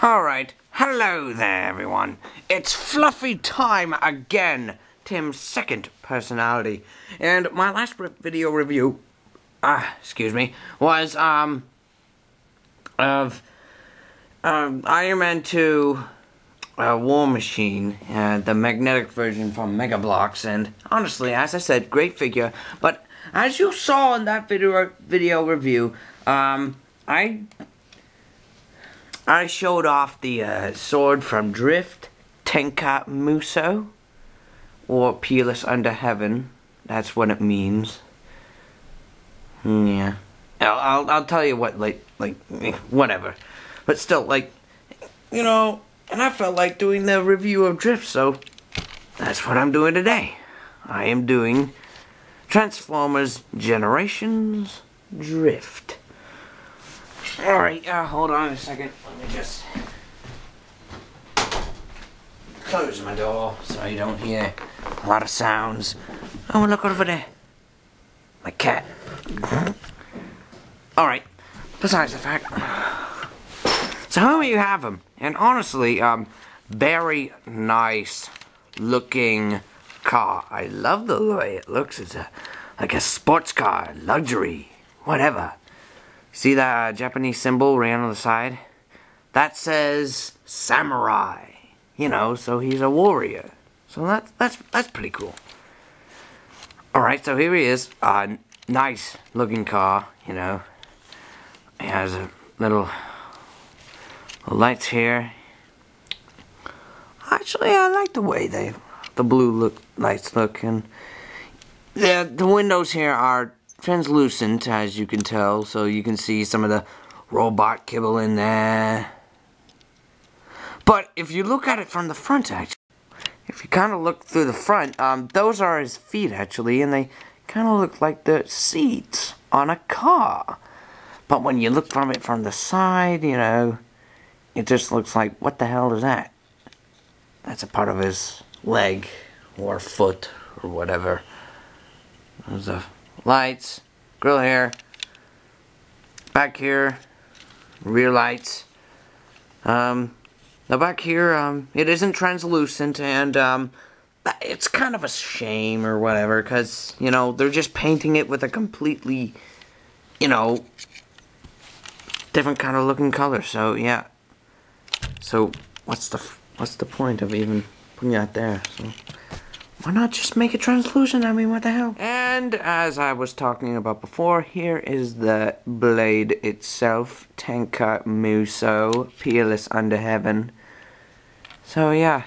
Alright, hello there everyone. It's Fluffy time again, Tim's second personality. And my last video review, was, of, Iron Man 2, War Machine, the magnetic version from Mega Bloks. And honestly, as I said, great figure. But as you saw in that video review, I showed off the sword from Drift, Tenka Muso, or Peerless Under Heaven. That's what it means. Yeah, I'll tell you what, whatever. But still, you know, and I felt like doing the review of Drift, so that's what I'm doing today. I am doing Transformers Generations Drift. Alright, hold on a second. Let me just close my door so you don't hear a lot of sounds. Oh, look over there. My cat. Alright, besides the fact. So here you have him. And honestly, very nice looking car. I love the way it looks. It's like a sports car, luxury, whatever. See that Japanese symbol right on the side? That says samurai. You know, so he's a warrior. So that's pretty cool. Alright, so here he is. Nice looking car, you know. It has a little lights here. Actually, I like the way the blue lights look, and the windows here are translucent, as you can tell, so you can see some of the robot kibble in there. But if you look at it from the front, actually, if you kind of look through the front, those are his feet, actually, and they kind of look like the seats on a car. But when you look from it from the side, you know, it just looks like, what the hell is that? That's a part of his leg, or foot, or whatever. There's the lights, grill here, back here, rear lights. The back here, it isn't translucent, and it's kind of a shame or whatever, because, you know, they're just painting it with a completely, you know, different kind of looking color. So yeah. So what's the point of even putting that there? So why not just make it translucent? I mean, what the hell? And as I was talking about before, here is the blade itself. Tenka Muso, Peerless Under Heaven. So yeah.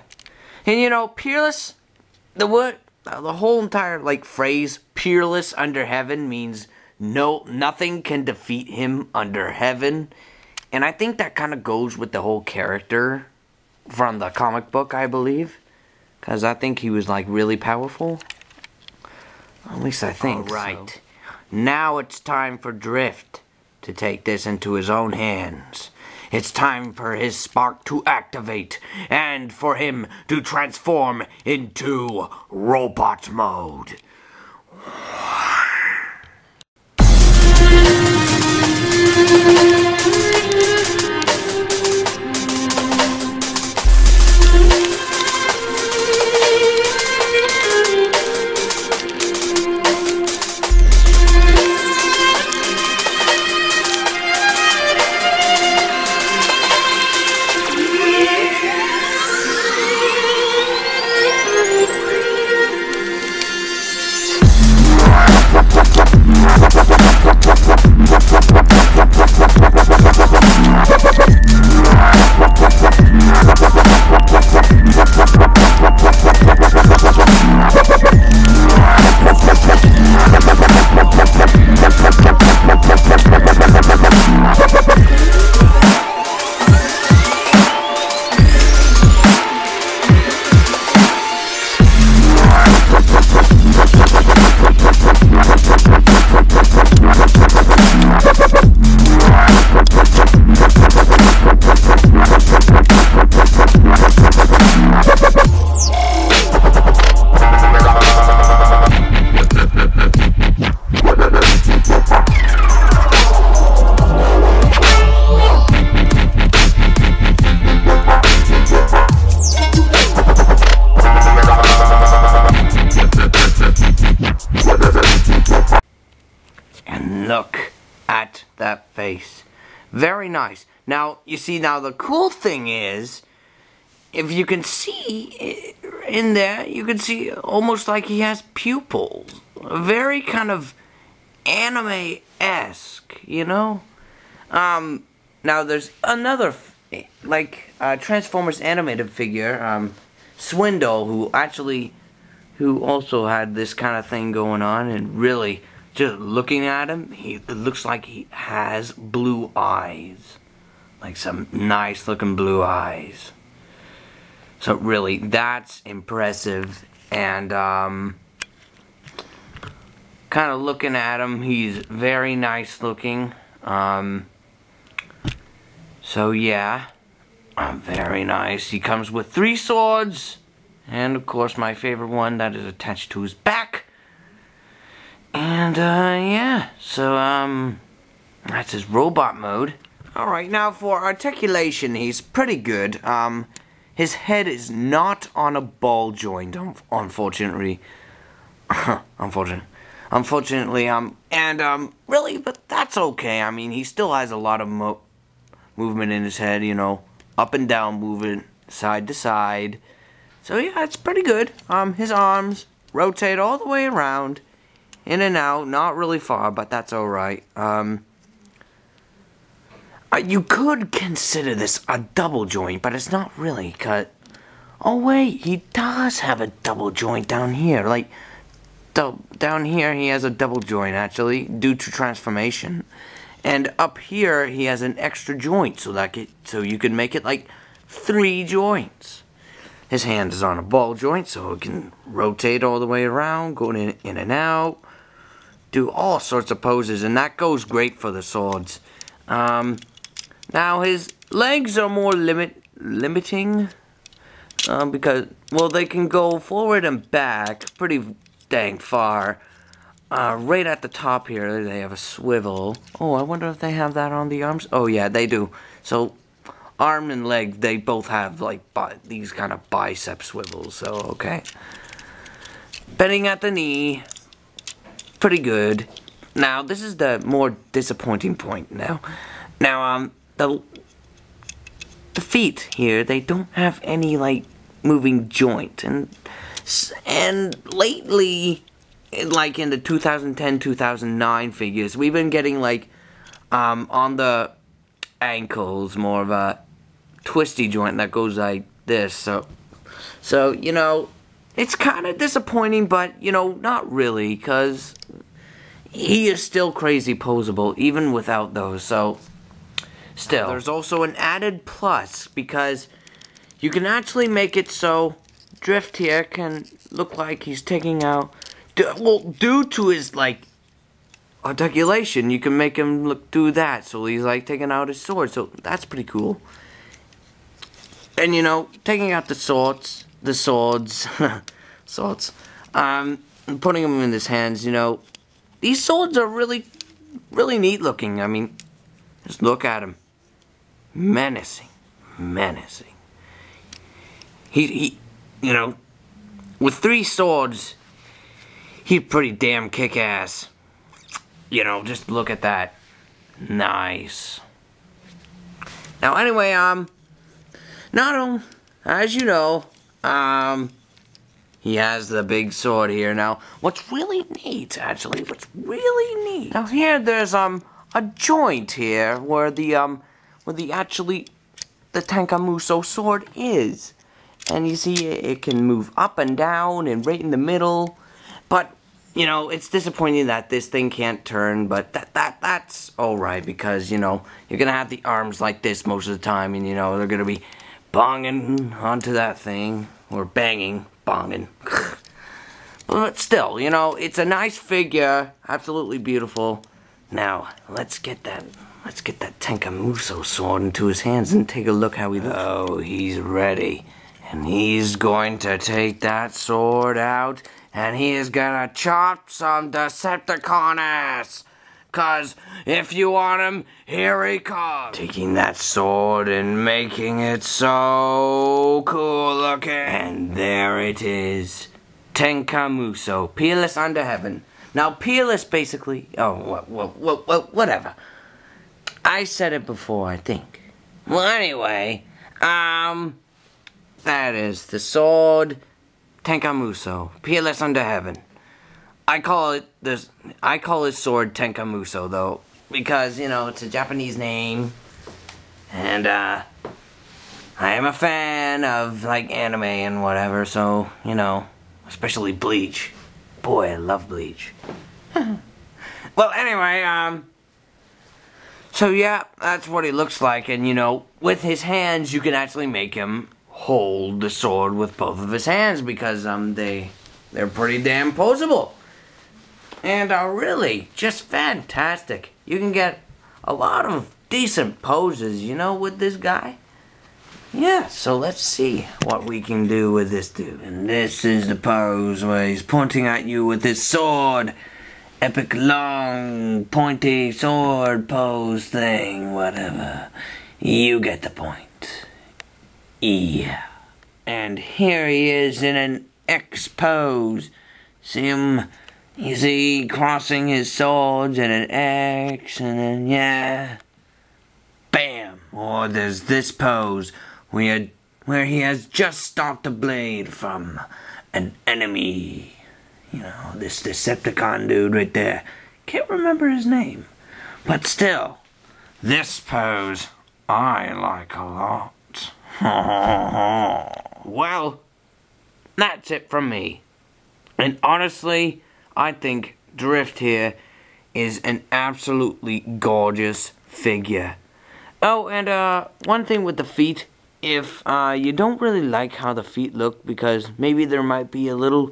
And you know, Peerless, the whole entire, phrase, Peerless Under Heaven, means nothing can defeat him under heaven. And I think that kind of goes with the whole character from the comic book, I believe. Because I think he was, really powerful. At least I think. Alright. So. Now it's time for Drift to take this into his own hands. It's time for his spark to activate. And for him to transform into robot mode. Very nice. Now, you see, now the cool thing is, if you can see in there, you can see almost like he has pupils. Very kind of anime-esque, you know? Now there's another, like, Transformers animated figure, Swindle, who also had this kind of thing going on, and really, just looking at him, it looks like he has blue eyes. Like some nice looking blue eyes. So really, that's impressive. And, kind of looking at him, he's very nice looking. So yeah, very nice. He comes with 3 swords. And of course my favorite one that is attached to his back. And yeah, so that's his robot mode. Alright, now for articulation, he's pretty good. His head is not on a ball joint, unfortunately. Unfortunately, really, but that's okay. I mean, he still has a lot of movement in his head, you know, up and down movement, side to side. So yeah, it's pretty good. His arms rotate all the way around, in and out, not really far, but that's alright. You could consider this a double joint, but it's not really, cause... Oh wait, he does have a double joint down here, like... Down here he has a double joint, actually, due to transformation. And up here, he has an extra joint, so you can make it like 3 joints. His hand is on a ball joint, so it can rotate all the way around, go in and out, do all sorts of poses, and that goes great for the swords. Now his legs are more limiting, because, well, they can go forward and back pretty dang far. Right at the top here, they have a swivel. Oh, I wonder if they have that on the arms. Oh yeah, they do. So, arm and leg, they both have like these kind of bicep swivels. So, okay. Bending at the knee, pretty good. Now, this is the more disappointing point now. Now, the feet here, they don't have any like moving joint, and lately, like in the 2010-2009 figures, we've been getting like on the ankles more of a twisty joint that goes like this. So you know, it's kind of disappointing, but you know, not really, because he is still crazy posable even without those. So still, there's also an added plus, because you can actually make it so Drift here can look like he's taking out, well, due to his like articulation, you can make him do that, so he's like taking out his sword, so that's pretty cool. And you know, taking out the swords, and putting them in his hands, you know, these swords are really neat looking. I mean, just look at him. Menacing. He you know, with 3 swords, he's pretty damn kick-ass. You know, just look at that. Nice. Now, anyway, as you know, he has the big sword here. Now, what's really neat, actually, now here there's, a joint here where the Tankamuso sword is. And you see, it can move up and down and right in the middle. But, you know, it's disappointing that this thing can't turn. But that's alright, because, you know, you're going to have the arms like this most of the time. And, you know, they're going to be bonging onto that thing. Or bonging. But still, you know, it's a nice figure. Absolutely beautiful. Now, let's get that Tankamuso sword into his hands and take a look how he looks. Oh, he's ready. And he's going to take that sword out, and he is gonna chop some Decepticon ass. 'Cause if you want him, here he comes. Taking that sword and making it so cool looking. And there it is. Tankamuso, Peerless Under Heaven. Now, Peerless basically... Oh, well, whatever. I said it before, I think. Well, anyway, that is the sword Tenkamuso, peerless under heaven. I call his sword Tenkamuso though, because you know it's a Japanese name, and I am a fan of like anime and whatever, so you know, especially Bleach. Boy, I love Bleach. Well, anyway, so yeah, that's what he looks like, and you know, with his hands, you can actually make him hold the sword with both of his hands because they're pretty damn poseable. And really, just fantastic. You can get a lot of decent poses, you know, with this guy. Yeah, so let's see what we can do with this dude. And this is the pose where he's pointing at you with his sword. Epic long, pointy sword pose thing, whatever. You get the point. Yeah. And here he is in an X pose. See him? You see, crossing his swords in an X, and then, yeah. Bam! Or there's this pose where he has just stopped a blade from an enemy. You know, this Decepticon dude right there. Can't remember his name. But still, this pose I like a lot. Well, that's it from me. And honestly, I think Drift here is an absolutely gorgeous figure. Oh, and one thing with the feet, if you don't really like how the feet look, because maybe there might be a little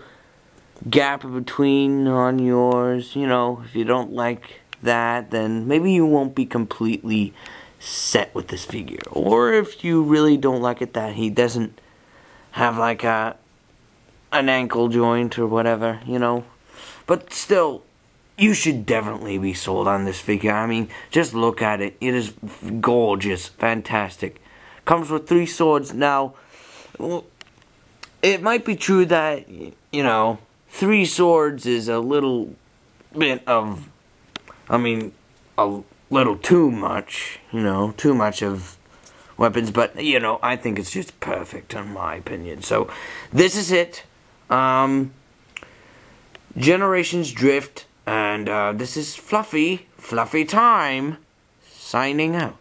gap between on yours, you know, if you don't like that, then maybe you won't be completely set with this figure. Or if you really don't like it that he doesn't have like an ankle joint or whatever, you know. But still, you should definitely be sold on this figure. I mean, just look at it. It is gorgeous, fantastic. Comes with 3 swords. Now, well, it might be true that, you know, 3 swords is a little bit of, I mean, a little too much, you know, too much of weapons, but, you know, I think it's just perfect in my opinion. So, this is it. Generations Drift, and this is Fluffy Time, signing out.